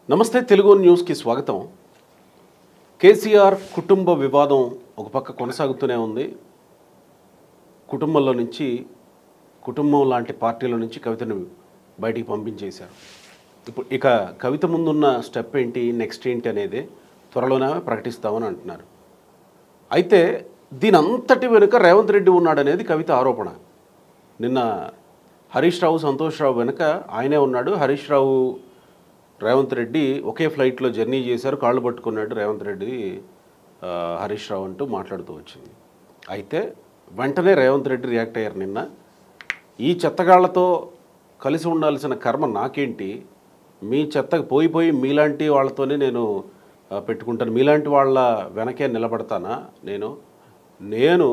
నమస్తే తెలుగు న్యూస్కి స్వాగతం. కేసీఆర్ కుటుంబ వివాదం ఒక పక్క కొనసాగుతూనే ఉంది. కుటుంబంలో నుంచి కుటుంబం లాంటి పార్టీల నుంచి కవితను బయటికి పంపించేశారు. ఇప్పుడు ఇక కవిత ముందున్న స్టెప్ ఏంటి, నెక్స్ట్ ఏంటి అనేది త్వరలోనే ప్రకటిస్తామని అంటున్నారు. అయితే దీని అంతటి వెనుక రేవంత్ రెడ్డి ఉన్నాడనేది కవిత ఆరోపణ. నిన్న హరీష్ రావు, సంతోష్ రావు వెనుక ఆయనే ఉన్నాడు. హరీష్ రావు, రేవంత్ రెడ్డి ఒకే ఫ్లైట్లో జర్నీ చేశారు, కాళ్ళు పట్టుకున్నాడు రేవంత్ రెడ్డి హరీష్ రావు అంటూ మాట్లాడుతూ వచ్చింది. అయితే వెంటనే రేవంత్ రెడ్డి రియాక్ట్ అయ్యారు. నిన్న ఈ చెత్తగాళ్లతో కలిసి ఉండాల్సిన కర్మ నాకేంటి, మీ చెత్తకు పోయి మీలాంటి వాళ్ళతోనే నేను పెట్టుకుంటాను, మీలాంటి వాళ్ళ వెనకే నిలబడతానా, నేను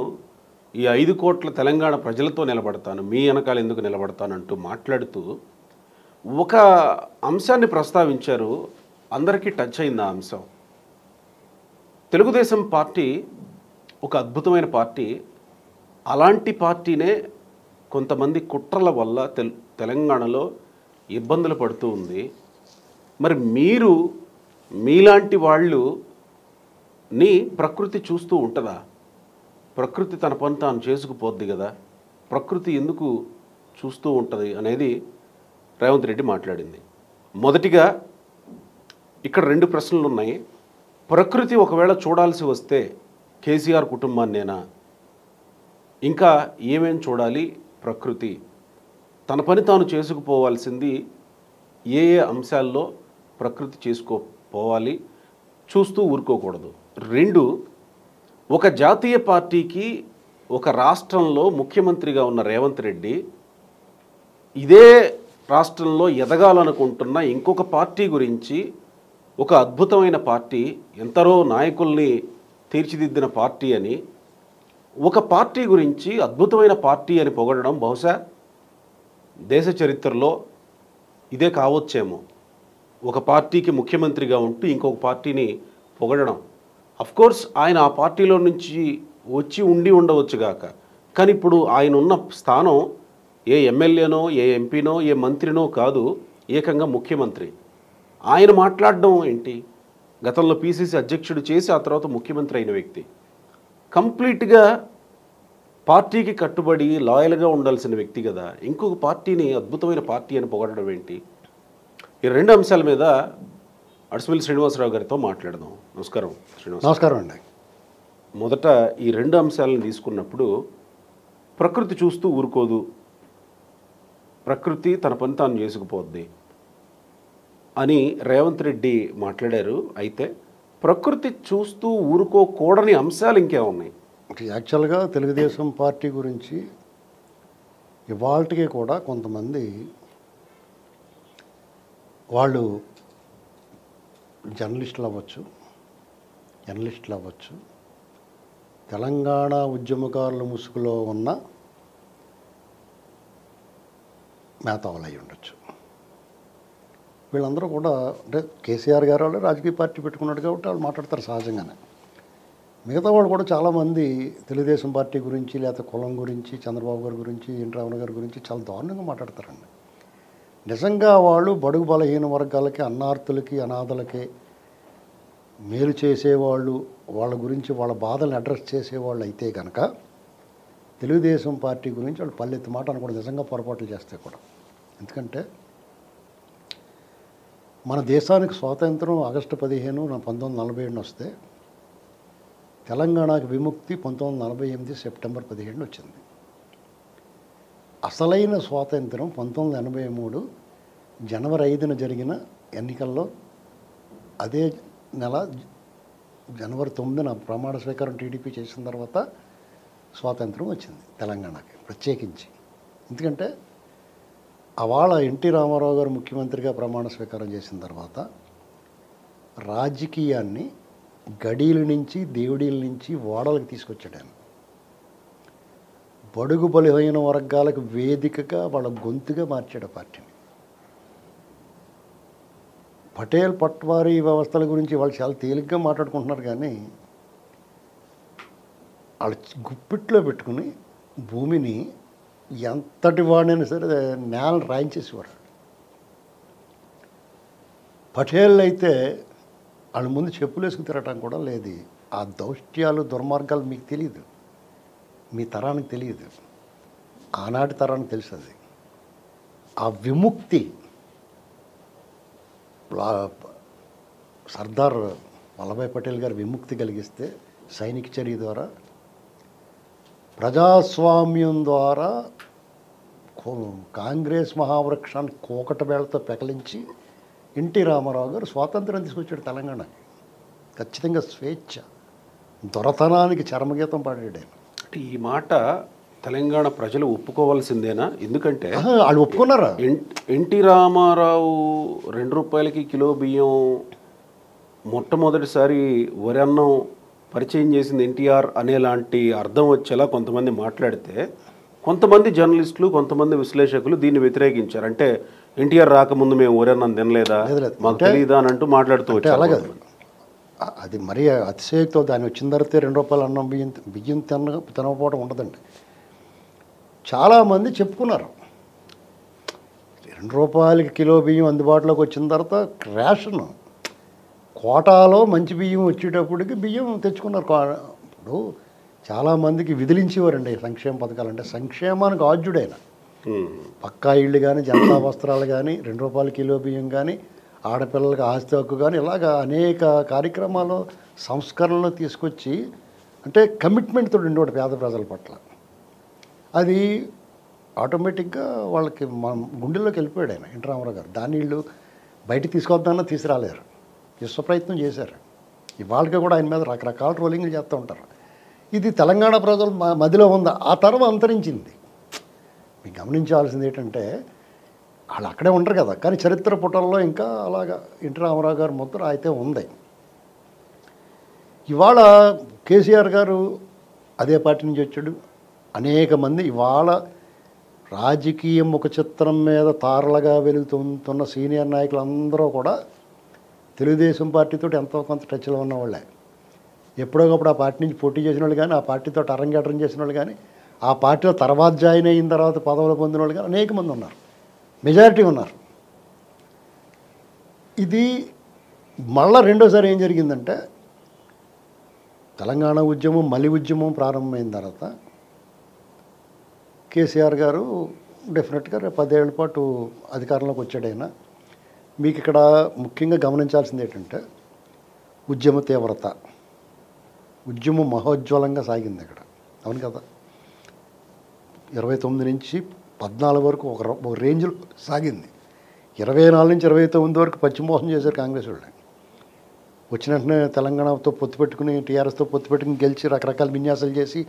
ఈ 5 కోట్ల తెలంగాణ ప్రజలతో నిలబడతాను, మీ వెనకాల ఎందుకు నిలబడతానంటూ మాట్లాడుతూ ఒక అంశాన్ని ప్రస్తావించారు. అందరికీ టచ్ అయింది ఆ అంశం. తెలుగుదేశం పార్టీ ఒక అద్భుతమైన పార్టీ. అలాంటి పార్టీనే కొంతమంది కుట్రల వల్ల తెలంగాణలో ఇబ్బందులు పడుతూ ఉంది. మరి మీలాంటి వాళ్ళని ప్రకృతి చూస్తూ ఉంటుందా? ప్రకృతి తన పని తాను చేసుకుపోద్ది కదా, ప్రకృతి ఎందుకు చూస్తూ ఉంటుంది అనేది రేవంత్ రెడ్డి మాట్లాడింది. మొదటిగా ఇక్కడ 2 ప్రశ్నలు ఉన్నాయి. ప్రకృతి ఒకవేళ చూడాల్సి వస్తే కేసీఆర్ కుటుంబాన్నేనా, ఇంకా ఏమేం చూడాలి? ప్రకృతి తన పని తాను చేసుకుపోవాల్సింది ఏ అంశాల్లో ప్రకృతి చేసుకోపోవాలి, చూస్తూ ఊరుకోకూడదు. 2, ఒక జాతీయ పార్టీకి ఒక రాష్ట్రంలో ముఖ్యమంత్రిగా ఉన్న రేవంత్ రెడ్డి ఇదే రాష్ట్రంలో ఎదగాలనుకుంటున్న ఇంకొక పార్టీ గురించి, ఒక అద్భుతమైన పార్టీ, ఎందరో నాయకుల్ని తీర్చిదిద్దిన పార్టీ అని, ఒక పార్టీ గురించి అద్భుతమైన పార్టీ అని పొగడడం బహుశా దేశ చరిత్రలో ఇదే కావచ్చేమో. ఒక పార్టీకి ముఖ్యమంత్రిగా ఉంటూ ఇంకొక పార్టీని పొగడడం. అఫ్కోర్స్ ఆయన ఆ పార్టీలో నుంచి వచ్చి ఉండవచ్చు గాక, కానీ ఇప్పుడు ఆయన ఉన్న స్థానం ఏ ఎమ్మెల్యేనో, ఏ ఎంపీనో, ఏ మంత్రినో కాదు, ఏకంగా ముఖ్యమంత్రి. ఆయన మాట్లాడడం ఏంటి? గతంలో పీసీసీ అధ్యక్షుడు చేసి ఆ తర్వాత ముఖ్యమంత్రి అయిన వ్యక్తి, కంప్లీట్గా పార్టీకి కట్టుబడి లాయల్గా ఉండాల్సిన వ్యక్తి కదా, ఇంకొక పార్టీని అద్భుతమైన పార్టీ అని పొగడడం ఏంటి? ఈ 2 అంశాల మీద అడసవల్లి శ్రీనివాసరావు గారితో మాట్లాడదాం. నమస్కారం శ్రీనివాస్. నమస్కారం అండి. మొదట ఈ 2 అంశాలను తీసుకున్నప్పుడు, ప్రకృతి చూస్తూ ఊరుకోదు, ప్రకృతి తన పని తాను చేసుకుపోద్ది అని రేవంత్ రెడ్డి మాట్లాడారు. అయితే ప్రకృతి చూస్తూ ఊరుకోకూడని అంశాలు ఇంకేమున్నాయి? యాక్చువల్గా తెలుగుదేశం పార్టీ గురించి ఇవాళకి కూడా కొంతమంది వాళ్ళు జర్నలిస్టులు అవ్వచ్చు, తెలంగాణ ఉద్యమకారుల ముసుగులో ఉన్న మేధావులు అయి ఉండొచ్చు. వీళ్ళందరూ కూడా అంటే కేసీఆర్ గారు వాళ్ళు రాజకీయ పార్టీ పెట్టుకున్నాడు కాబట్టి వాళ్ళు మాట్లాడతారు సహజంగానే. మిగతా వాళ్ళు కూడా చాలామంది తెలుగుదేశం పార్టీ గురించి, లేకపోతే కులం గురించి, చంద్రబాబు గారి గురించి, ఎన్ రావణ గారి గురించి చాలా దారుణంగా మాట్లాడతారండి. నిజంగా వాళ్ళు బడుగు బలహీన వర్గాలకి, అన్నార్తులకి, అనాథలకి మేలు చేసేవాళ్ళు, వాళ్ళ గురించి వాళ్ళ బాధలను అడ్రస్ చేసేవాళ్ళు అయితే కనుక తెలుగుదేశం పార్టీ గురించి వాళ్ళు పల్లెత్తి మాట అనకూడదు, నిజంగా పొరపాట్లు చేస్తే కూడా. ఎందుకంటే మన దేశానికి స్వాతంత్రం ఆగస్టు 15, 1947 వస్తే తెలంగాణకు విముక్తి 1948 సెప్టెంబర్ 17 వచ్చింది. అసలైన స్వాతంత్రం 1983 జనవరి 5న జరిగిన ఎన్నికల్లో, అదే నెల జనవరి 9న ప్రమాణ స్వీకారం టీడీపీ చేసిన తర్వాత స్వాతంత్రం వచ్చింది తెలంగాణకి ప్రత్యేకించి. ఎందుకంటే అవాళ ఎన్టీ రామారావు గారు ముఖ్యమంత్రిగా ప్రమాణ స్వీకారం చేసిన తర్వాత రాజకీయాన్ని గడీల నుంచి, దేవుడీల నుంచి ఓడలకు తీసుకొచ్చాడు ఆయన. బడుగు బలహీన వర్గాలకు వేదికగా, వాళ్ళ గొంతుగా మార్చాడు పార్టీని. పటేల్ పట్వారీ వ్యవస్థల గురించి వాళ్ళు చాలా తేలిగ్గా మాట్లాడుకుంటున్నారు, కానీ వాళ్ళు గుప్పిట్లో పెట్టుకుని భూమిని ఎంతటి వాడినైనా సరే నేలను రాయించేసేవారు. పటేళ్ళు అయితే వాళ్ళ ముందు చెప్పులు వేసుకు తిరగటం కూడా లేదు. ఆ దౌష్ట్యాలు దుర్మార్గాలు మీకు తెలియదు, మీ తరానికి తెలియదు, ఆనాటి తరానికి తెలుసు. అది ఆ విముక్తి సర్దార్ వల్లభాయ్ పటేల్ గారు విముక్తి కలిగిస్తే సైనిక చర్య ద్వారా, ప్రజాస్వామ్యం ద్వారా కాంగ్రెస్ మహావృక్షాన్ని కోకట వేళతో పెకలించి ఎన్టీ రామారావు గారు స్వాతంత్రం తీసుకొచ్చాడు తెలంగాణకి. ఖచ్చితంగా స్వేచ్ఛ, దొరతనానికి చరమగీతం పాడాడు ఆయన. అంటే ఈ మాట తెలంగాణ ప్రజలు ఒప్పుకోవాల్సిందేనా? ఎందుకంటే వాళ్ళు ఒప్పుకున్నారా? ఎన్టీ రామారావు 2 రూపాయలకి కిలో బియ్యం మొట్టమొదటిసారి వరి అన్నం పరిచయం చేసింది ఎన్టీఆర్ అనేలాంటి అర్థం వచ్చేలా కొంతమంది మాట్లాడితే, కొంతమంది జర్నలిస్టులు, కొంతమంది విశ్లేషకులు దీన్ని వ్యతిరేకించారు. అంటే ఎన్టీఆర్ రాకముందు మేము వరి అన్నం తినలేదా, మాకు తెలియదా అని అంటూ మాట్లాడుతూ వచ్చారు. అలాగే అది మరీ అతిశయక్తో దాన్ని వచ్చిన తర్వాత 2 రూపాయలు అన్నం బియ్యం తినకపోవడం ఉండదండి. చాలామంది చెప్పుకున్నారు 2 రూపాయలకి కిలో బియ్యం అందుబాటులోకి వచ్చిన తర్వాత రేషన్ కోటాలో మంచి బియ్యం వచ్చేటప్పటికి బియ్యం తెచ్చుకున్నారు. ఇప్పుడు చాలామందికి విదిలించేవారండి సంక్షేమ పథకాలు. అంటే సంక్షేమానికి ఆద్యుడైన పక్కా ఇళ్ళు కానీ, జనతా వస్త్రాలు కానీ, 2 రూపాయల కిలో బియ్యం కానీ, ఆడపిల్లలకి ఆస్తి హక్కు కానీ, ఇలాగ అనేక కార్యక్రమాలు సంస్కరణలు తీసుకొచ్చి అంటే కమిట్మెంట్తో ఉండేవాడు పేద ప్రజల పట్ల. అది ఆటోమేటిక్గా వాళ్ళకి మన గుండెల్లోకి వెళ్ళిపోయాడు ఆయన ఎన్టీ రామారావు గారు. దాన్ని వీళ్ళు బయటికి తీసుకొద్దామన్నా తీసుకురాలేరు, విశ్వప్రయత్నం చేశారు. ఇవాళకి కూడా ఆయన మీద రకరకాల ట్రోలింగ్లు చేస్తూ ఉంటారు. ఇది తెలంగాణ ప్రజల మదిలో ఉంది. ఆ తర్వాత అంతరించింది. మీకు గమనించాల్సింది ఏంటంటే వాళ్ళు అక్కడే ఉంటారు కదా, కానీ చరిత్ర పుటల్లో ఇంకా అలాగా ఎన్టీ రామారావు గారు ముద్ర అయితే ఉంది. ఇవాళ కేసీఆర్ గారు అదే పార్టీ నుంచి వచ్చాడు. అనేక మంది ఇవాళ రాజకీయ ముఖ చిత్రం మీద తారలుగా వెలుగుతున్న సీనియర్ నాయకులందరూ కూడా తెలుగుదేశం పార్టీతో ఎంతో కొంత టచ్లో ఉన్నవాళ్ళే. ఎప్పుడోకప్పుడు ఆ పార్టీ నుంచి పోటీ చేసిన వాళ్ళు కానీ, ఆ పార్టీతో అరంగేట్రం చేసిన వాళ్ళు కానీ, ఆ పార్టీలో తర్వాత జాయిన్ అయిన తర్వాత పదవులు పొందిన వాళ్ళు కానీ అనేక మంది ఉన్నారు, మెజారిటీ ఉన్నారు. ఇది మళ్ళా రెండోసారి ఏం జరిగిందంటే, తెలంగాణ ఉద్యమం మలి ఉద్యమం ప్రారంభమైన తర్వాత కేసీఆర్ గారు డెఫినెట్గా 10 ఏళ్ల పాటు అధికారంలోకి వచ్చాడైనా. మీకు ఇక్కడ ముఖ్యంగా గమనించాల్సింది ఏంటంటే ఉద్యమ తీవ్రత, ఉద్యమం మహోజ్వలంగా సాగింది ఇక్కడ. అవును కదా, 29 నుంచి 14 వరకు ఒక రేంజ్లో సాగింది. 24 నుంచి 29 వరకు పశ్చిమోహం చేశారు కాంగ్రెస్ వాళ్ళు. వచ్చిన వెంటనే తెలంగాణతో పొత్తు పెట్టుకుని, టీఆర్ఎస్తో పొత్తు పెట్టుకుని గెలిచి రకరకాల విన్యాసాలు చేసి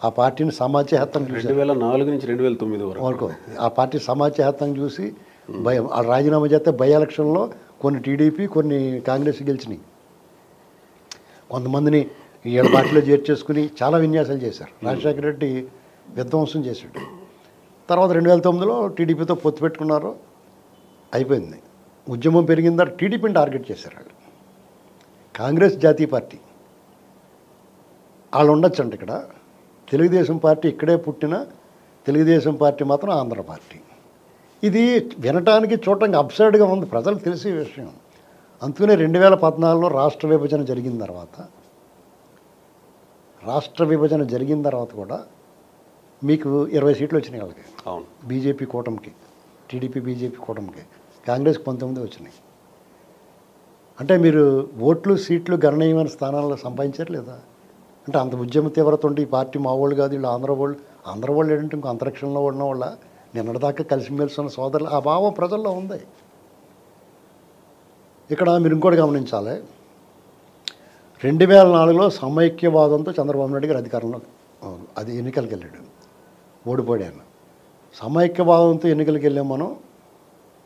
ఆ పార్టీని సమాజహత్తం చూసి 2004 నుంచి 2009 వరకు ఆ పార్టీ సమాజహత్తం చూసి రాజీనామా చేస్తే బై ఎలక్షన్లో కొన్ని టీడీపీ, కొన్ని కాంగ్రెస్ గెలిచినాయి. కొంతమందిని 7 పార్టీలో చేర్చేసుకుని చాలా విన్యాసాలు చేశారు. రాజశేఖర రెడ్డి విధ్వంసం చేశాడు. తర్వాత 2009లో టీడీపీతో పొత్తు పెట్టుకున్నారు, అయిపోయింది. ఉద్యమం పెరిగిన తర్వాత టీడీపీని టార్గెట్ చేశారు వాళ్ళు. కాంగ్రెస్ జాతీయ పార్టీ వాళ్ళు ఉండొచ్చు అంటే ఇక్కడ. తెలుగుదేశం పార్టీ ఇక్కడే పుట్టిన తెలుగుదేశం పార్టీ మాత్రం ఆంధ్ర పార్టీ. ఇది వినటానికి చూడటానికి అబ్సర్డ్గా ఉంది, ప్రజలకు తెలిసే విషయం. అందుకనే 2014లో రాష్ట్ర విభజన జరిగిన తర్వాత కూడా మీకు 20 సీట్లు వచ్చినాయి వాళ్ళకి. అవును, బీజేపీ కూటమికి, టీడీపీ బీజేపీ కూటమికి. కాంగ్రెస్కి 19 వచ్చినాయి. అంటే మీరు ఓట్లు సీట్లు గణనీయమైన స్థానాల్లో సంపాదించారు లేదా? అంటే అంత ఉద్యమ తీవ్రత ఉంటే ఈ పార్టీ మా వాళ్ళు కాదు, వీళ్ళు ఆంధ్ర వాళ్ళు ఏంటంటే ఇంకో అంతరిక్షంలో ఉన్న వాళ్ళ నిన్నటిదాకా కలిసిమెలిసి ఉన్న సోదరులు, ఆ భావం ప్రజల్లో ఉంది. ఇక్కడ మీరు ఇంకోటి గమనించాలి, 2004లో సమైక్యవాదంతో చంద్రబాబు నాయుడు గారు అధికారంలో అది ఎన్నికలకు వెళ్ళాడు, ఓడిపోయాడు. సమైక్యవాదంతో ఎన్నికలకు వెళ్ళాం, మనం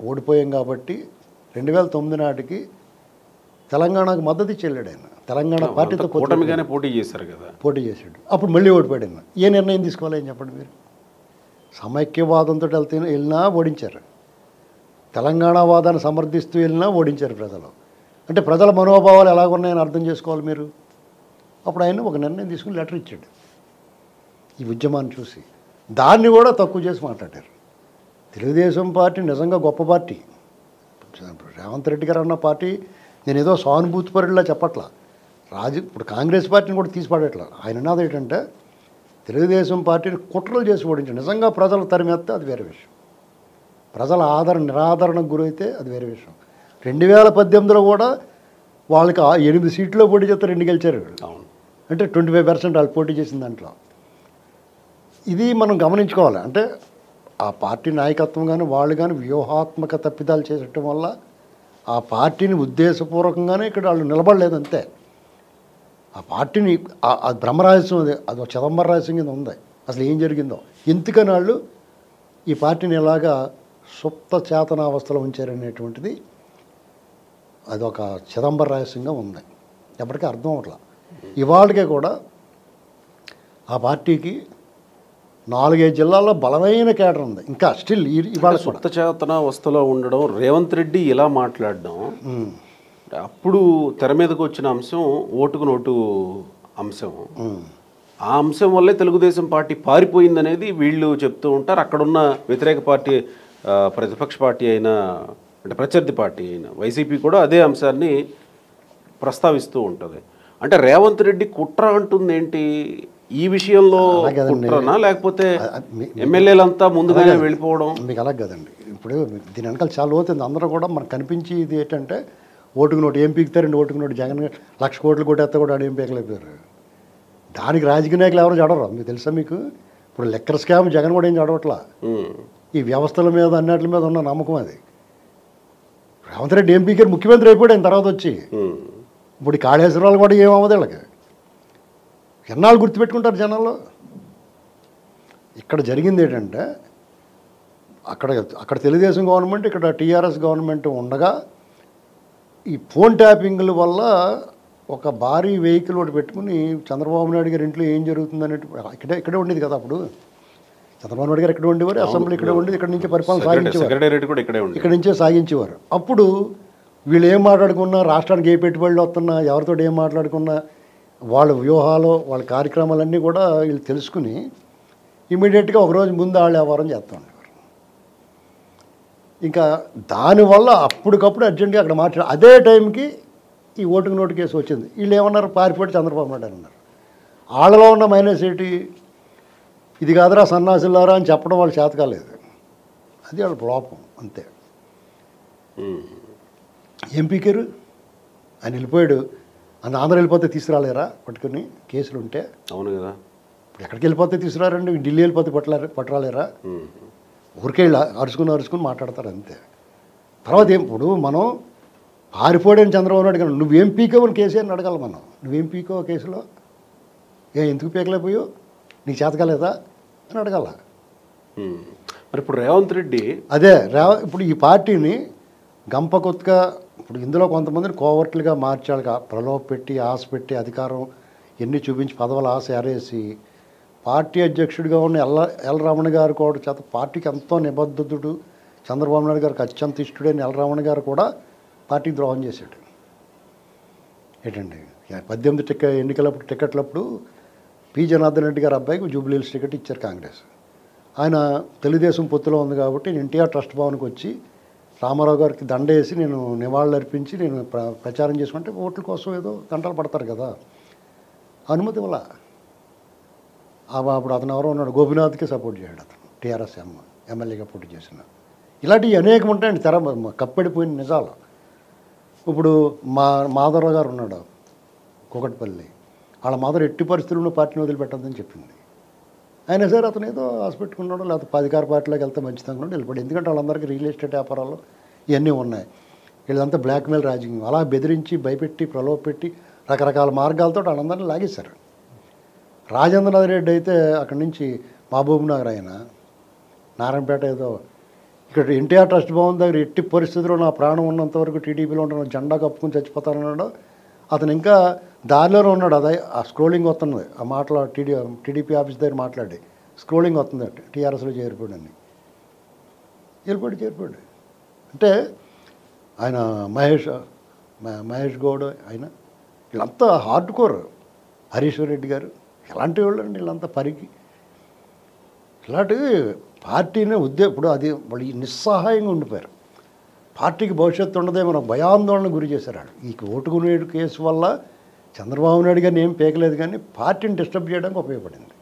ఓడిపోయాం. కాబట్టి 2009 నాటికి తెలంగాణకు మద్దతు ఇచ్చి వెళ్ళాడు ఆయన. తెలంగాణ పార్టీతో పోటీ చేశారు కదా, పోటీ చేశాడు. అప్పుడు మళ్ళీ ఓడిపోయాడు ఆయన. ఏ నిర్ణయం తీసుకోవాలి అని చెప్పండి మీరు? సమైక్యవాదంతో వెళ్ళినా ఓడించారు, తెలంగాణ వాదాన్ని సమర్థిస్తూ వెళ్ళినా ఓడించారు ప్రజలు. అంటే ప్రజల మనోభావాలు ఎలాగున్నాయని అర్థం చేసుకోవాలి మీరు. అప్పుడు ఆయన ఒక నిర్ణయం తీసుకుని లెటర్ ఇచ్చాడు ఈ ఉద్యమాన్ని చూసి. దాన్ని కూడా తక్కువ చేసి మాట్లాడారు. తెలుగుదేశం పార్టీ నిజంగా గొప్ప పార్టీ, రేవంత్ రెడ్డి గారు అన్న పార్టీ నేను ఏదో సానుభూతి పరుడిలా చెప్పట్లా. ఇప్పుడు కాంగ్రెస్ పార్టీని కూడా తీసిపడట్లా. ఆయన అన్నది ఏంటంటే తెలుగుదేశం పార్టీని కుట్రలు చేసి ఓడించాడు. నిజంగా ప్రజలు తరిమేస్తే అది వేరే విషయం. ప్రజల నిరాదరణకు గురైతే అది వేరే విషయం. 2018లో కూడా వాళ్ళకి 8 సీట్లో పోటీ చేస్తే 2 గెలిచారు. అంటే 25% వాళ్ళు పోటీ చేసిన దాంట్లో. ఇది మనం గమనించుకోవాలి. అంటే ఆ పార్టీ నాయకత్వం కానీ వాళ్ళు కానీ వ్యూహాత్మక తప్పిదాలు చేసటం వల్ల ఆ పార్టీని ఉద్దేశపూర్వకంగానే ఇక్కడ వాళ్ళు నిలబడలేదంతే. ఆ పార్టీని ఆ బ్రహ్మరహస్యం అది ఒక చిదంబర రహస్యం కింద ఉంది. అసలు ఏం జరిగిందో ఎందుకని వాళ్ళు ఈ పార్టీని ఎలాగా సుప్త చేతనావస్థలో ఉంచారనేటువంటిది అది ఒక చిదంబర రహస్యంగా ఉంది. ఎప్పటికీ అర్థం అవట్లా. ఇవాళకే కూడా ఆ పార్టీకి 4-5 జిల్లాల్లో బలమైన కేడర్ ఉంది. ఇంకా స్టిల్ ఇవాళ సుప్త చేతనావస్థలో ఉండడం, రేవంత్ రెడ్డి ఇలా మాట్లాడడం, అప్పుడు తెర మీదకు వచ్చిన అంశం ఓటుకు నోటు అంశం. ఆ అంశం వల్లే తెలుగుదేశం పార్టీ పారిపోయిందనేది వీళ్ళు చెప్తూ ఉంటారు. అక్కడున్న వ్యతిరేక పార్టీ ప్రతిపక్ష పార్టీ అయిన అంటే ప్రత్యర్థి పార్టీ అయిన వైసీపీ కూడా అదే అంశాన్ని ప్రస్తావిస్తూ ఉంటుంది. అంటే రేవంత్ రెడ్డి కుట్ర అంటుంది ఏంటి ఈ విషయంలో? కుట్రనా లేకపోతే ఎమ్మెల్యేలంతా ముందుగానే వెళ్ళిపోవడం? మీకు అలా కదండి. ఇప్పుడు దీని వెనకాల చాలా లోతుంది. అందరూ కూడా మనకు కనిపించేది ఏంటంటే ఓటుకు నోటు ఏం పీకుతారండి. ఓటుకు నోటు జగన్ 1,00,000 కోట్లు కొట్టేస్తే కూడా ఆడు ఏం పీకలేకపోయారు. దానికి రాజకీయ నాయకులు ఎవరు చడవరు. మీకు తెలుసా? మీకు ఇప్పుడు లెక్కర్ స్కామ్ జగన్ కూడా ఏం చదవట్లా. ఈ వ్యవస్థల మీద అన్నిటి మీద ఉన్న నమ్మకం అది. రేవంత్ రెడ్డి ఏం పీకారు, ముఖ్యమంత్రి అయిపోయాడు ఆయన తర్వాత వచ్చి. ఇప్పుడు ఈ కాళేశ్వరాలు కూడా ఏమవ్వదు వీళ్ళకి. ఎన్నాళ్ళు గుర్తుపెట్టుకుంటారు జనాల్లో. ఇక్కడ జరిగింది ఏంటంటే అక్కడ తెలుగుదేశం గవర్నమెంట్, ఇక్కడ టీఆర్ఎస్ గవర్నమెంట్ ఉండగా ఈ ఫోన్ ట్యాపింగ్ల వల్ల ఒక భారీ వెహికల్ ఒకటి పెట్టుకుని చంద్రబాబు నాయుడు గారి ఇంట్లో ఏం జరుగుతుంది అనేటు ఇక్కడే ఉండేది కదా. అప్పుడు చంద్రబాబు నాయుడు గారు ఎక్కడ ఉండేవారు, అసెంబ్లీ ఇక్కడే ఉండేది. ఇక్కడ నుంచి పరిపాలన సాగించేవారు, ఇక్కడ నుంచే సాగించేవారు. అప్పుడు వీళ్ళు ఏం మాట్లాడుకున్నా, రాష్ట్రానికి ఏ పెట్టుబడులు వస్తున్నా, ఎవరితో ఏం మాట్లాడుకున్నా వాళ్ళ వ్యూహాలు వాళ్ళ కార్యక్రమాలన్నీ కూడా వీళ్ళు తెలుసుకుని ఇమీడియట్గా ఒకరోజు ముందు వాళ్ళు వ్యవహారం చేస్తూ ఉండేవారు. ఇంకా దానివల్ల అప్పటికప్పుడు అర్జెంట్గా అక్కడ మాట్లాడు అదే టైంకి ఈ ఓటుకు నోటు కేసు వచ్చింది. వీళ్ళు ఏమన్నారు, పారిపోయి చంద్రబాబు నాయుడు అన్నారు. వాళ్ళలో ఉన్న మైనస్ ఏంటి, ఇది కాదురా సన్నాసిల్లారా అని చెప్పడం వాళ్ళు చేత కాలేదు. అది వాళ్ళ లోపం అంతే. ఎంపీకేరు ఆయన వెళ్ళిపోయాడు. ఆంధ్ర వెళ్ళిపోతే తీసుకురాలేరా పట్టుకుని కేసులు ఉంటే? అవును కదా. ఇప్పుడు ఎక్కడికి వెళ్ళిపోతే తీసుకురారండి, ఢిల్లీ వెళ్ళిపోతే పట్టరాలేరా? ఊరికే అరుచుకుని మాట్లాడతారు అంతే. తర్వాత ఇప్పుడు మనం పారిపోయాడని చంద్రబాబు నాయుడు కానీ నువ్వేం పీకోవని కేసీఆర్ని అడగాలి మనం. నువ్వేం పీకో కేసులో, ఎందుకు పీకలేకపోయావు, నీకు చేతకాలేదా అని అడగాల. మరి ఇప్పుడు రేవంత్ రెడ్డి అదే ఇప్పుడు ఈ పార్టీని గంపకొత్తగా ఇప్పుడు ఇందులో కొంతమందిని కోవర్ట్లుగా మార్చాలి. ప్రలోభ పెట్టి ఆశ పెట్టి అధికారం ఎన్ని చూపించి పదవుల ఆశ ఎరేసి పార్టీ అధ్యక్షుడిగా ఉన్న ఎల్ రమణ గారు కూడా చేత పార్టీకి ఎంతో నిబద్ధతుడు, చంద్రబాబు నాయుడు గారికి అత్యంత ఇష్టడైన ఎల్ రమణ గారు కూడా పార్టీకి ద్రోహం చేశాడు. ఏంటండి 18 ఎన్నికలప్పుడు టికెట్లప్పుడు పి జనార్దన్ రెడ్డి గారు అబ్బాయికి జూబ్లీహిల్స్ టికెట్ ఇచ్చారు కాంగ్రెస్. ఆయన తెలుగుదేశం పొత్తులో ఉంది కాబట్టి నేను ఎన్టీఆర్ ట్రస్ట్ భవన్కి వచ్చి రామారావు గారికి దండేసి నేను నివాళులు అర్పించి నేను ప్రచారం చేసుకుంటే ఓట్ల కోసం ఏదో గంటలు పడతారు కదా, అనుమతి వల్ల అప్పుడు అతను ఎవరో ఉన్నాడు, గోపినాథ్కి సపోర్ట్ చేయడు అతను, టీఆర్ఎస్ ఎమ్మెల్యేగా పోటీ చేసిన. ఇలాంటివి అనేకం ఉంటాయండి తెర కప్పెడిపోయిన నిజాలు. ఇప్పుడు మాధవరావు గారు ఉన్నాడు కూకట్పల్లి, వాళ్ళ మాధవ ఎట్టి పరిస్థితుల్లో పార్టీని వదిలిపెట్టద్దని చెప్పింది. అయినా సరే అతను ఏదో ఆశ పెట్టుకున్నాడు, లేకపోతే అధికార పార్టీలోకి వెళ్తే మంచిది అనుకున్నాడు వెళ్ళిపోయాడు. ఎందుకంటే వాళ్ళందరికీ రియల్ ఎస్టేట్ వ్యాపారాలు ఇవన్నీ ఉన్నాయి. వీళ్ళంతా బ్లాక్మెయిల్ రాజకీయం అలా బెదిరించి భయపెట్టి ప్రలోభ పెట్టి రకరకాల మార్గాలతో వాళ్ళందరినీ లాగేశారు. రాజేంద్రనాథ్ రెడ్డి అయితే అక్కడి నుంచి మహబూబ్ నగర్ ఆయన నారాయణపేట ఏదో ఇక్కడ ఎన్టీఆర్ ట్రస్ట్ భవన్ దగ్గర ఎట్టి పరిస్థితుల్లో నా ప్రాణం ఉన్నంత వరకు టీడీపీలో ఉన్న జెండా కప్పుకుని చచ్చిపోతానన్నాడు. అతను ఇంకా దారిలోనే ఉన్నాడు. అదే ఆ స్క్రోలింగ్ వస్తున్నది, ఆ మాటలో టీడీపీ ఆఫీస్ దగ్గర మాట్లాడి స్క్రోలింగ్ వస్తుంది టీఆర్ఎస్లో చేరిపోయాడని. చేరిపోయాడు అంటే ఆయన మహేష్ గౌడ్ ఆయన వీళ్ళంతా హార్డ్ కోర్. హరీశ్వర్ రెడ్డి గారు ఎలాంటి వాళ్ళు అండి వీళ్ళంతా పరికి. ఇలాంటి పార్టీని ఇప్పుడు అది వాళ్ళు నిస్సహాయంగా ఉండిపోయారు. పార్టీకి భవిష్యత్తు ఉండదేమో భయాందోళన గురి చేశారు వాళ్ళు. ఈ ఓటుకునే కేసు వల్ల చంద్రబాబు నాయుడు గారిని ఏం పేకలేదు, కానీ పార్టీని డిస్టర్బ్ చేయడానికి ఉపయోగపడింది.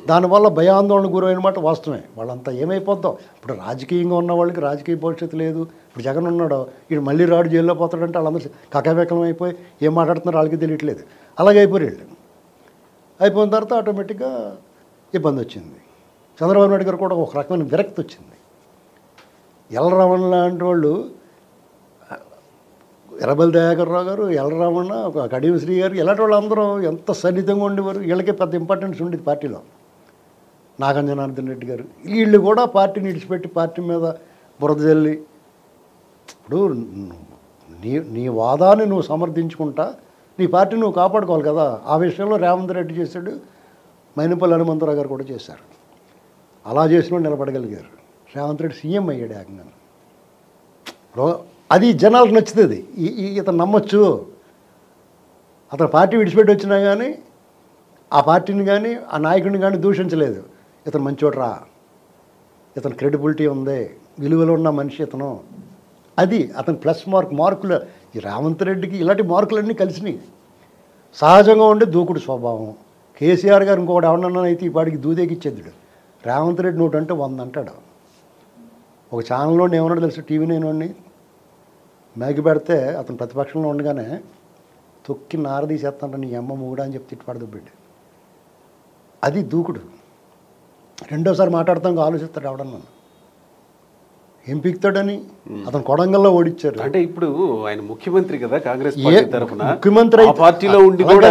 దానివల్ల భయాందోళన గురైన మాట వాస్తవమే. వాళ్ళంతా ఏమైపోద్దాం, ఇప్పుడు రాజకీయంగా ఉన్న వాళ్ళకి రాజకీయ భవిష్యత్తు లేదు. ఇప్పుడు జగన్ ఉన్నాడో వీడు మళ్ళీ రాడు జైల్లో పోతాడంటే వాళ్ళందరూ కకాబెకలం అయిపోయి ఏం మాట్లాడుతున్నారో వాళ్ళకి తెలియట్లేదు. అలాగే అయిపోయారు వీళ్ళు. అయిపోయిన తర్వాత ఆటోమేటిక్గా ఇబ్బంది వచ్చింది. చంద్రబాబు నాయుడు గారు కూడా ఒక రకమైన విరక్తి వచ్చింది. ఎల్లరామన్ లాంటి వాళ్ళు, ఎర్రబెల్లి దయాకర్ రావు గారు, ఎల్లరామన్న, కడియం శ్రీ గారు, ఇలాంటి వాళ్ళు అందరూ ఎంత సన్నిహితంగా ఉండేవారు. వీళ్ళకే పెద్ద ఇంపార్టెన్స్ ఉండేది పార్టీలో. నాగంజనార్దన్ రెడ్డి గారు వీళ్ళు కూడా పార్టీని విడిచిపెట్టి పార్టీ మీద బురద జల్లి, ఇప్పుడు నీ వాదాన్ని నువ్వు సమర్థించుకుంటా నీ పార్టీ నువ్వు కాపాడుకోవాలి కదా. ఆ విషయంలో రేవంత్ రెడ్డి చేశాడు, మైనపల్లి హనుమంతరావు గారు కూడా చేశారు. అలా చేసిన నిలబడగలిగారు. రేవంత్ రెడ్డి సీఎం అయ్యాడు ఏకంగా. అది జనాలకు నచ్చుతుంది. ఇతను నమ్మొచ్చు. అతను పార్టీ విడిచిపెట్టి వచ్చినా కానీ ఆ పార్టీని కానీ ఆ నాయకుడిని కానీ దూషించలేదు. ఇతను మంచోడ్రా, ఇతను క్రెడిబిలిటీ ఉంది, విలువలు ఉన్న మనిషి ఇతను. అది అతను ప్లస్ మార్కులు. ఈ రేవంత్ రెడ్డికి ఇలాంటి మార్కులన్నీ కలిసినాయి. సహజంగా ఉండే దూకుడు స్వభావం. కేసీఆర్ గారు ఇంకొకటి ఎవరన్నా అయితే ఈ పాటికి దూదేకిచ్చేద్దుడు. రేవంత్ రెడ్డి 100 అంటే 100 అంటాడు. ఒక ఛానల్లో ఏమన్నాడు తెలుసు, టీవీ నేను మేగి పెడితే అతను ప్రతిపక్షంలో ఉండగానే తొక్కి నారదీసేస్తాంట నీ అమ్మ మూడా అని చెప్పి తిట్టుపడదు బిడ్డ. అది దూకుడు. రెండోసారి మాట్లాడతాం ఆలోచిస్తాడు ఎవడన్నా ఏం పీకుతాడని. అతను కొడంగల్లో ఓడిచ్చారు. అంటే ఇప్పుడు ఆయన ముఖ్యమంత్రి కదా కాంగ్రెస్ పార్టీ తరఫున, ముఖ్యమంత్రి పార్టీలో ఉండి కూడా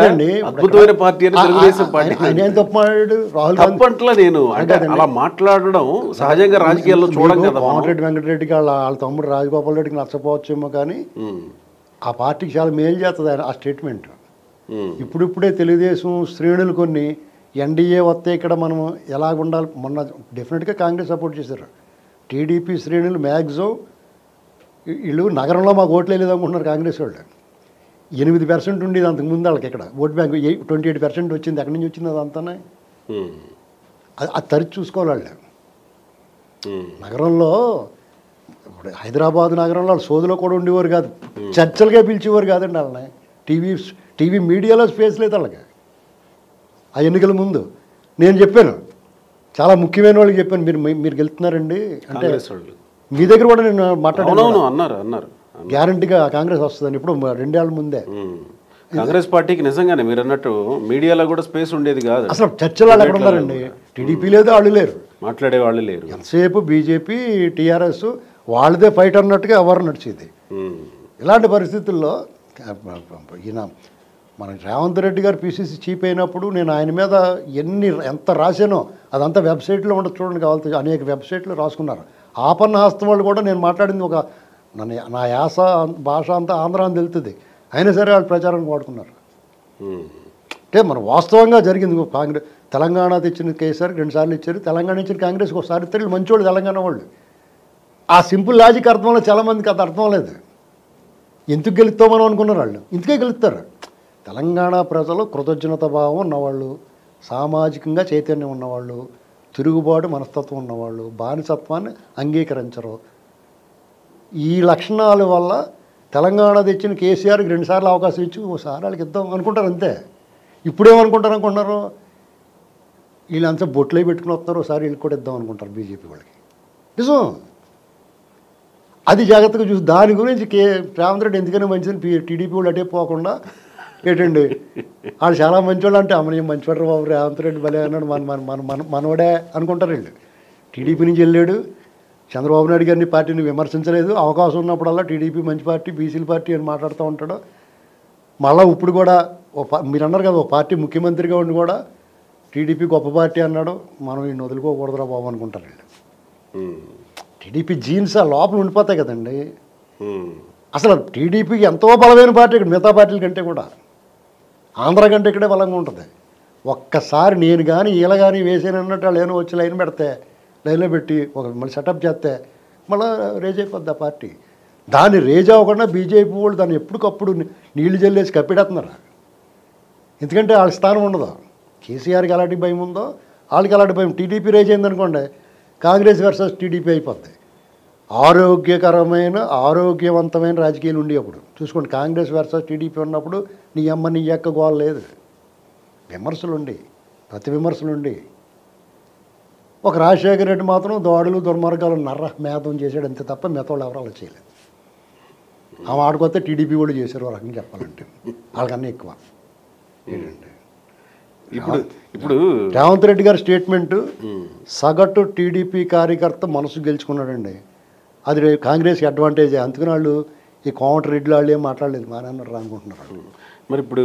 అద్భుతమైన పార్టీ అని తెలుగుదేశం పార్టీ. ఆయన ఏం తప్పు మాట్లాడాడు? రాహుల్ తప్పంట్లా నేను అంటే అలా మాట్లాడడం సహజంగా రాజకీయాల్లో చూడడం కదా. కోమటిరెడ్డి వెంకటరెడ్డికి వాళ్ళ తమ్ముడు రాజగోపాల్ రెడ్డికి నచ్చపోవచ్చేమో, కానీ ఆ పార్టీకి చాలా మేలు చేస్తుంది ఆ స్టేట్మెంట్. ఇప్పుడిప్పుడే తెలుగుదేశం శ్రేణులు కొన్ని ఎన్డీఏ వస్తే ఇక్కడ మనం ఎలాగుండాలి, మొన్న డెఫినెట్గా కాంగ్రెస్ సపోర్ట్ చేశారు. టీడీపీ శ్రేణులు మ్యాక్సిమం వీళ్ళు నగరంలో మాకు ఓట్లు వేయలేదు అనుకుంటున్నారు కాంగ్రెస్ వాళ్ళు. 8% ఉండేది అంతకుముందు వాళ్ళకి. ఇక్కడ ఓట్ బ్యాంక్ 28% వచ్చింది. ఎక్కడి నుంచి వచ్చింది అదంతానే. అది తరిచి చూసుకోవాలి వాళ్ళు. నగరంలో ఇప్పుడు హైదరాబాద్ నగరంలో వాళ్ళు సోదులో కూడా ఉండేవారు కాదు, చర్చలుగా పిలిచేవారు కాదండి వాళ్ళని. టీవీ మీడియాలో స్పేస్ లేదు వాళ్ళకి. ఆ ఎన్నికల ముందు నేను చెప్పాను, చాలా ముఖ్యమైన వాళ్ళకి చెప్పాను, మీరు గెలుతున్నారండి అంటే మీ దగ్గర కూడా నేను మాట్లాడాను. అన్నారు గ్యారంటీగా కాంగ్రెస్ వస్తుందని. ఇప్పుడు 2 ఏళ్ల ముందే కాంగ్రెస్ పార్టీకి నిజంగానే మీరు అన్నట్టు మీడియాలో కూడా స్పేస్ ఉండేది కాదు. అసలు చర్చలు వాళ్ళు ఎక్కడ ఉన్నారండి? టీడీపీ లేదు, వాళ్ళు లేరు, మాట్లాడే వాళ్ళు లేరు. ఎంతసేపు బీజేపీ టీఆర్ఎస్ వాళ్ళదే ఫైట్ అన్నట్టుగా ఎవరు నడిచేది. ఇలాంటి పరిస్థితుల్లో ఈయన మన రేవంత్ రెడ్డి గారు పీసీసీ చీఫ్ అయినప్పుడు నేను ఆయన మీద ఎంత రాశానో అదంతా వెబ్సైట్లో ఉండదు చూడండి. కావాలి అనేక వెబ్సైట్లు రాసుకున్నారు. ఆపన్న హస్తం వాళ్ళు కూడా నేను మాట్లాడింది ఒక నా యాస భాష అంతా ఆంధ్ర అని తెలుస్తుంది, అయినా సరే వాళ్ళు ప్రచారానికి వాడుకున్నారు. అంటే మన వాస్తవంగా జరిగింది. కాంగ్రెస్ తెలంగాణ తెచ్చిన కేసీఆర్ 2 సార్లు ఇచ్చారు, తెలంగాణ ఇచ్చిన కాంగ్రెస్కి ఒకసారి ఇస్తారు. మంచోళ్ళు తెలంగాణ వాళ్ళు. ఆ సింపుల్ లాజిక్ అర్థంలో చాలామందికి అది అర్థం లేదు. ఎందుకు గెలుస్తాం మనం అనుకున్నారు వాళ్ళు, ఇందుకే గెలుస్తారు. తెలంగాణ ప్రజలు కృతజ్ఞత భావం ఉన్నవాళ్ళు, సామాజికంగా చైతన్యం ఉన్నవాళ్ళు, తిరుగుబాటు మనస్తత్వం ఉన్నవాళ్ళు, బానిసత్వాన్ని అంగీకరించరు. ఈ లక్షణాల వల్ల తెలంగాణ తెచ్చిన కేసీఆర్కి 2 సార్లు అవకాశం ఇచ్చి ఓసారి వాళ్ళకి ఇద్దాం అనుకుంటారు అంతే. ఇప్పుడేమనుకుంటారు వీళ్ళంతా బొట్లే పెట్టుకుని వస్తున్నారు, ఒకసారి వీళ్ళకి కూడా ఇద్దాం అనుకుంటారు బీజేపీ వాళ్ళకి. నిజం. అది జాగ్రత్తగా చూసి దాని గురించి రేవంత్ రెడ్డి ఎందుకైనా మంచిదని టీడీపీ వాళ్ళు అటే పోకుండా ఏంటండి వాళ్ళు చాలా మంచివాళ్ళు అంటే అమ్మని మంచివాడు బాబు రేవంత్ రెడ్డి భలే అన్నాడు మనవడే అనుకుంటారు వీళ్ళు. టీడీపీ నుంచి వెళ్ళాడు, చంద్రబాబు నాయుడు గారిని పార్టీని విమర్శించలేదు, అవకాశం ఉన్నప్పుడల్లా టీడీపీ మంచి పార్టీ, బీసీల పార్టీ అని మాట్లాడుతూ ఉంటాడు. మళ్ళీ ఇప్పుడు కూడా మీరు అన్నారు కదా, ఒక పార్టీ ముఖ్యమంత్రిగా ఉండి కూడా టీడీపీ గొప్ప పార్టీ అన్నాడు. మనం ఈయన వదులుకోకూడదురా బాబు అనుకుంటారు వీళ్ళు. టీడీపీ జీన్స్ ఆ లోపల ఉండిపోతాయి కదండి. అసలు టీడీపీకి ఎంతో బలమైన పార్టీ ఇక్కడ మిగతా పార్టీల కంటే కూడా, ఆంధ్ర కంటే ఇక్కడే బలంగా ఉంటుంది. ఒక్కసారి నేను కానీ వీళ్ళ కానీ వేసానన్నట్టు వాళ్ళు ఏమో వచ్చి లైన్ పెడితే, లైన్లో పెట్టి ఒక మళ్ళీ సెటప్ చేస్తే మళ్ళీ రేజ్ అయిపోద్ది ఆ పార్టీ. దాన్ని రేజ్ అవ్వకుండా బీజేపీ వాళ్ళు దాన్ని ఎప్పటికప్పుడు నీళ్లు జల్లేసి కప్పిడేస్తున్నారు. ఎందుకంటే వాళ్ళ స్థానం ఉండదు. కేసీఆర్కి అలాంటి భయం ఉందో వాళ్ళకి అలాంటి భయం. టీడీపీ రేజ్ అయిందనుకోండి, కాంగ్రెస్ వర్సెస్ టీడీపీ అయిపోద్ది. ఆరోగ్యకరమైన ఆరోగ్యవంతమైన రాజకీయాలు ఉండి అప్పుడు చూసుకోండి. కాంగ్రెస్ వర్సెస్ టీడీపీ ఉన్నప్పుడు నీ అమ్మ నీ యొక్క గోల లేదు, విమర్శలు ఉండి, ప్రతి విమర్శలు ఉండి. ఒక రాజశేఖర రెడ్డి మాత్రం దాడులు దుర్మార్గాలు మేధం చేశాడు అంతే తప్ప మిగతా వాళ్ళు ఎవరు అలా చేయలేదు. ఆ వాడికొస్తే టీడీపీ వాళ్ళు చేశారు ఒక రకంగా చెప్పాలంటే, వాళ్ళకన్నా ఎక్కువ. ఏంటంటే ఇప్పుడు రేవంత్ రెడ్డి గారి స్టేట్మెంట్ సగటు టీడీపీ కార్యకర్త మనసు గెలుచుకున్నాడండి. అది కాంగ్రెస్కి అడ్వాంటేజ్. అందుకని వాళ్ళు ఈ కోమటి రెడ్డి వాళ్ళు ఏం మాట్లాడలేదు, మానన్నారు అనుకుంటున్నారు. మరి ఇప్పుడు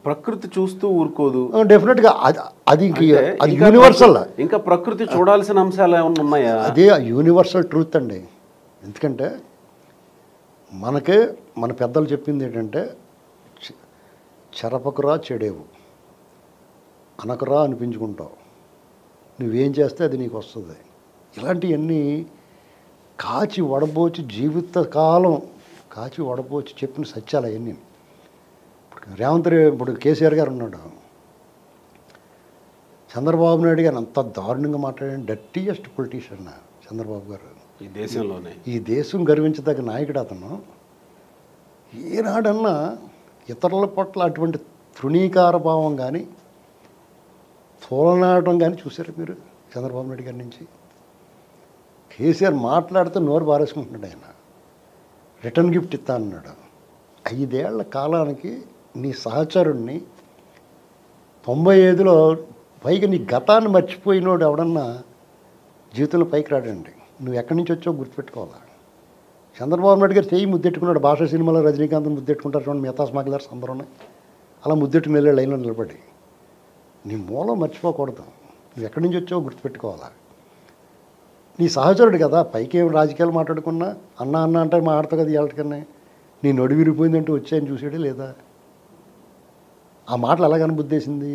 ప్రకృతి చూస్తూ ఊరుకోదు. డెఫినెట్గా అది అది యూనివర్సల్. ఇంకా ప్రకృతి చూడాల్సిన అంశాలు ఏమైనా ఉన్నాయా? అదే యూనివర్సల్ ట్రూత్ అండి. ఎందుకంటే మన పెద్దలు చెప్పింది ఏంటంటే చెరపకురా చెడేవు, అనకురా అనిపించుకుంటావు, నువ్వేం చేస్తే అది నీకు వస్తుంది. ఇలాంటివన్నీ కాచి వడబోచి జీవితకాలం కాచి వడబోచి చెప్పిన సత్యాలు అవన్నీ. ఇప్పుడు కేసీఆర్ గారు ఉన్నాడు, చంద్రబాబు నాయుడు గారు అంత దారుణంగా మాట్లాడిన డర్టీయెస్ట్ పొలిటీషియన్ చంద్రబాబు గారు ఈ దేశంలోనే. ఈ దేశం గర్వించదగ్గ నాయకుడు అతను. ఏనాడన్నా ఇతరుల పట్ల అటువంటి తృణీకార భావం కానీ తోలనాడటం కానీ చూసారు మీరు చంద్రబాబు నాయుడు గారి నుంచి? కేసీఆర్ మాట్లాడితే నోరు బారేసుకుంటున్నాడు. ఆయన రిటర్న్ గిఫ్ట్ ఇస్తా అన్నాడు. 5 ఏళ్ల కాలానికి నీ సహచరుణ్ణి 95లో పైగా నీ గతాన్ని మర్చిపోయినోడు ఎవడన్నా జీవితంలో పైకి రాడండి. నువ్వు ఎక్కడి నుంచి వచ్చావు గుర్తుపెట్టుకోవాలా. చంద్రబాబు నాయుడు గారు చెయ్యి ముద్దెట్టుకున్నాడు. భాషా సినిమాలో రజనీకాంత్ ముద్దెట్టుకుంటారు చూడండి, మిగతా స్మగ్లర్స్ అందరూ అలా ముద్దెట్టుకుని వెళ్ళే లైన్లో నిలబడి. నీ మూలం మర్చిపోకూడదు, నువ్వు ఎక్కడి నుంచి వచ్చావో గుర్తుపెట్టుకోవాలా. నీ సహచరుడు కదా, పైకి ఏం రాజకీయాలు మాట్లాడుకున్నా అన్న అంటే మాట్లాడతావు కదా. ఇవాళకన్నా నీ నొడి విరిగిపోయిందంటూ వచ్చాయని చూసాడే లేదా? ఆ మాటలు ఎలా కనబుద్దేసింది?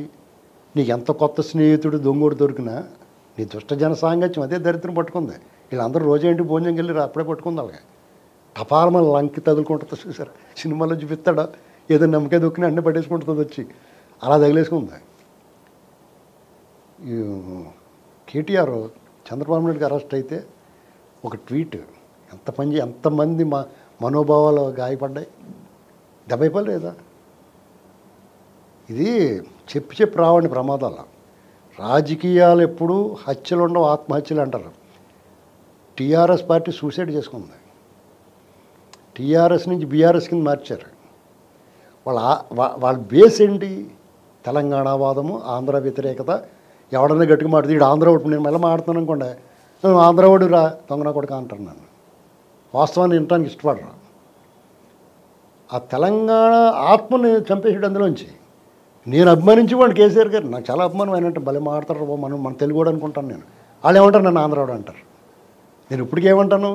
నీకు ఎంత కొత్త స్నేహితుడు దొంగోడు దొరికినా నీ దుష్టజన సాంగత్యం అదే దరిద్రం పట్టుకుంది. వీళ్ళందరూ రోజేంటి భోజనం వెళ్ళి అప్పుడే పట్టుకుంది. అలాగే టపాలమని లంకి తగులుకుంటుంది చూసారు సినిమాలో చూపిస్తాడా, ఏదో నమ్మకాయ దొక్కినా అన్నీ పట్టేసుకుంటుంది వచ్చి, అలా తగిలేసుకుంది. కేటీఆర్ చంద్రబాబు నాయుడుకి అరెస్ట్ అయితే ఒక ట్వీట్ ఎంతమంది మనోభావాలు గాయపడ్డాయి, దెబ్బైపోలేదా? ఇది చెప్పి రావండి ప్రమాదాలు. రాజకీయాలు ఎప్పుడు హత్యలు ఉండవు, ఆత్మహత్యలు అంటారు. టీఆర్ఎస్ పార్టీ సూసైడ్ చేసుకుంది. టీఆర్ఎస్ నుంచి బీఆర్ఎస్ కింద మార్చారు. వాళ్ళ బేస్ ఏంటి? తెలంగాణ వాదము, ఆంధ్ర వ్యతిరేకత. ఎవడన్నా గట్టిగా మాట్లాడుతుంది, ఇడు ఆంధ్ర ఓటు, నేను మళ్ళీ మాట్లాడుతున్నాను అనుకోండి, నువ్వు ఆంధ్ర ఓడు రా దొంగన కొడుకు అంటారు. నన్ను వాస్తవాన్ని వినటానికి ఇష్టపడరా. ఆ తెలంగాణ ఆత్మని చంపేసాడు అందులోంచి. నేను అభిమానించేవాడు కేసీఆర్ గారు, నాకు చాలా అభిమానం. ఆయన అంటే భలే మాట్లాడతారు, మన తెలుగువాడు అనుకుంటాను నేను. వాళ్ళు ఏమంటారు, నన్ను ఆంధ్రావాడు అంటారు. నేను ఇప్పటికేమంటాను,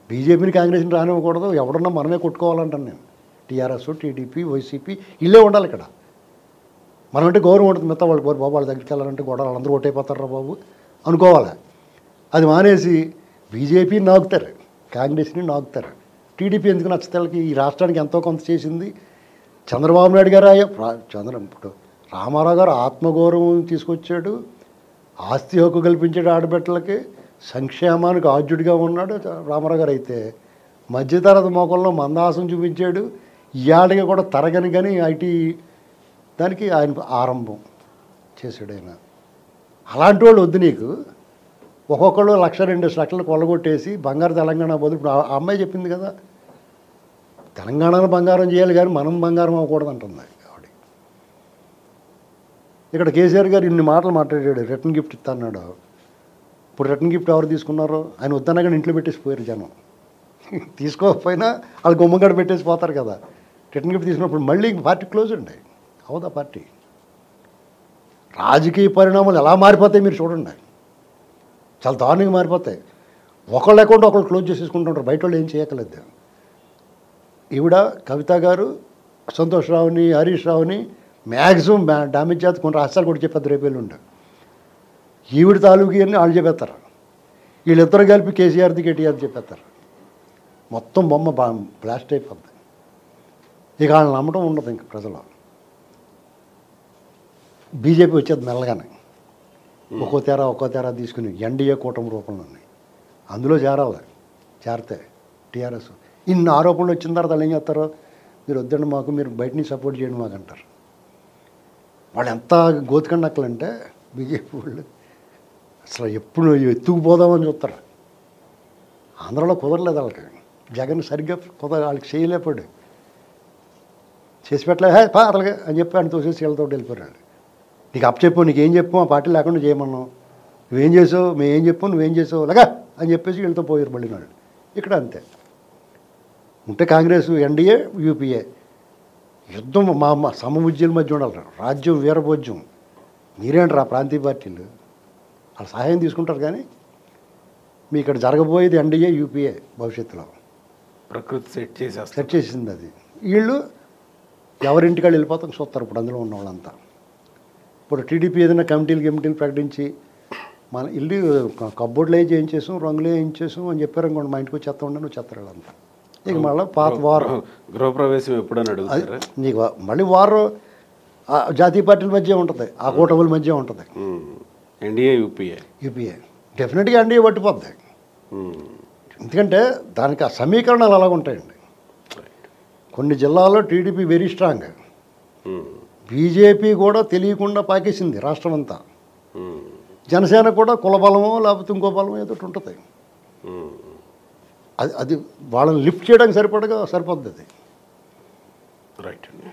బీజేపీని కాంగ్రెస్ని రానివ్వకూడదు, ఎవడన్నా మనమే కొట్టుకోవాలంటాను నేను. టీఆర్ఎస్, టీడీపీ, వైసీపీ ఇల్లే ఉండాలి ఇక్కడ. మనం అంటే గౌరవం ఉంటుంది. మిగతా వాళ్ళు బాబు వాళ్ళ దగ్గరికి వెళ్ళాలంటే గొడవలు, వాళ్ళందరూ ఓటైపోతారా బాబు అనుకోవాలి. అది మానేసి బీజేపీని నాకుతారు, కాంగ్రెస్ని నాకుతారు. టీడీపీ ఎందుకు నచ్చతాళ్ళకి? ఈ రాష్ట్రానికి ఎంతో కొంత చేసింది చంద్రబాబు నాయుడు గారు. ఇప్పుడు రామారావు గారు ఆత్మగౌరవం తీసుకొచ్చాడు, ఆస్తి హక్కు కల్పించాడు ఆడబిడ్డలకి, సంక్షేమానికి ఆద్యుడిగా ఉన్నాడు రామారావు గారు. అయితే మధ్యతరగతి మోకంలో మందహాసం చూపించాడు. ఇవాళకి కూడా తరగని కానీ ఐటీ దానికి ఆయన ఆరంభం చేశాడు ఆయన. అలాంటి వాళ్ళు వద్దు నీకు. ఒక్కొక్కళ్ళు 1,00,000, 2 లక్షలు కొల్లగొట్టేసి బంగారు తెలంగాణ బదులు ఇప్పుడు ఆ అమ్మాయి చెప్పింది కదా, తెలంగాణను బంగారం చేయాలి కానీ మనం బంగారం అవ్వకూడదు అంటుంది ఆవిడ. ఇక్కడ కేసీఆర్ గారు ఇన్ని మాటలు మాట్లాడాడు, రిటర్న్ గిఫ్ట్ ఇస్తా అన్నాడు. ఇప్పుడు రిటర్న్ గిఫ్ట్ ఎవరు తీసుకున్నారో? ఆయన వద్దన్నా కానీ ఇంట్లో పెట్టేసిపోయారు జనం. తీసుకోకపోయినా వాళ్ళు గుమ్మగడ పెట్టేసి పోతారు కదా. రిటర్న్ గిఫ్ట్ తీసుకున్నప్పుడు మళ్ళీ పార్టీ క్లోజ్ అండి, అవుదా పార్టీ? రాజకీయ పరిణామాలు ఎలా మారిపోతాయి మీరు చూడండి, చాలా దారుణంగా మారిపోతాయి. ఒకళ్ళు అకౌంట్ ఒకళ్ళు క్లోజ్ చేసేసుకుంటుంటారు, బయట వాళ్ళు ఏం చేయక్కర్లేదు. ఈవిడ కవిత గారు సంతోష్ రావుని, హరీష్ రావుని మ్యాక్సిమం డ్యామేజ్ చేస్తే కొన్ని రాష్ట్రాలు కూడా చెప్పేది రేపేళ్ళు ఉండే. ఈవిడ తాలూకి అని వాళ్ళు చెప్పేస్తారు, వీళ్ళిద్దరు కలిపి కేసీఆర్ది కేటీఆర్ది చెప్పేస్తారు. మొత్తం బొమ్మ బ్లాస్ట్ అయిపోద్ది. ఇక వాళ్ళని నమ్మటం ఉండదు ఇంక ప్రజలు. బీజేపీ వచ్చేది మెల్లగానే, ఒక్కో తేరా తీసుకుని ఎన్డీఏ కూటమి రూపంలోని అందులో చేరాలి. చేరితే టీఆర్ఎస్ ఇన్ని ఆరోపణలు వచ్చిన తర్వాత వాళ్ళు ఏం చేస్తారో మీరు వద్దండి మాకు, మీరు బయట నుంచి సపోర్ట్ చేయండి మాకు అంటారు. వాళ్ళు ఎంత గోతికండక్కలంటే బీజేపీ వాళ్ళు అసలు ఎప్పుడు ఎత్తుకుపోదామని చూస్తారు. ఆంధ్రాలో కుదరలేదు వాళ్ళకి, జగన్ సరిగ్గా వాళ్ళకి చేయలేపాడు, చేసి పెట్టలే పా అతలగా అని చెప్పి ఆయన తోసేసి వీళ్ళతో వెళ్ళిపోయాడు. నీకు అప్పచెప్పు, నీకేం చెప్పు ఆ పార్టీ లేకుండా చేయమన్నావు, నువ్వేం చేసావు మేమేం చెప్పు నువ్వేం చేసావు అలాగా అని చెప్పేసి వీళ్ళతో పోయారు మళ్ళీ వాళ్ళు. ఇక్కడ అంతే ఉంటే కాంగ్రెస్ ఎన్డీఏ యూపీఏ యుద్ధం మా సమబుజ్జుల మధ్య ఉండాలి, రాజ్యం వీరభోజ్యం. మీరేంటారు ఆ ప్రాంతీయ పార్టీలు వాళ్ళు సహాయం తీసుకుంటారు, కానీ మీ ఇక్కడ జరగబోయేది ఎన్డీఏ యూపీఏ భవిష్యత్తులో ప్రకృతి సెట్ చేసింది. అది వీళ్ళు ఎవరింటికి వాళ్ళు వెళ్ళిపోతాం చూస్తారు ఇప్పుడు అందులో ఉన్న వాళ్ళంతా. ఇప్పుడు టీడీపీ ఏదైనా కమిటీలు ప్రకటించి మన ఇల్లు కబ్బోర్డులో ఏం చేసాం రంగులో ఏం చేసాం అని చెప్పారు అనుకోండి, మా ఇంటికి వచ్చేస్తా ఉండే నువ్వు చెత్తారు వాళ్ళంతా. ఇక మళ్ళీ పాత వారం గృహప్రవేశం ఎప్పుడని అడుగుతారు, నీకు మళ్ళీ వారం జాతీయ పార్టీల మధ్య ఉంటుంది, ఆ కూటముల మధ్య ఉంటుంది. ఎన్డీఏ యూపీఏ డెఫినెట్గా ఎన్డీఏ పట్టిపోద్ది. ఎందుకంటే దానికి ఆ సమీకరణాలు అలాగ ఉంటాయండి. కొన్ని జిల్లాల్లో టీడీపీ వెరీ స్ట్రాంగ్, బీజేపీ కూడా తెలియకుండా పాకేసింది రాష్ట్రం అంతా. జనసేన కూడా కులబలమో లేకపోతే ఇంకో బలమో ఏదో ఉంటుంది. అది వాళ్ళని లిఫ్ట్ చేయడానికి సరిపోద్ది అది. రైట్ అండి.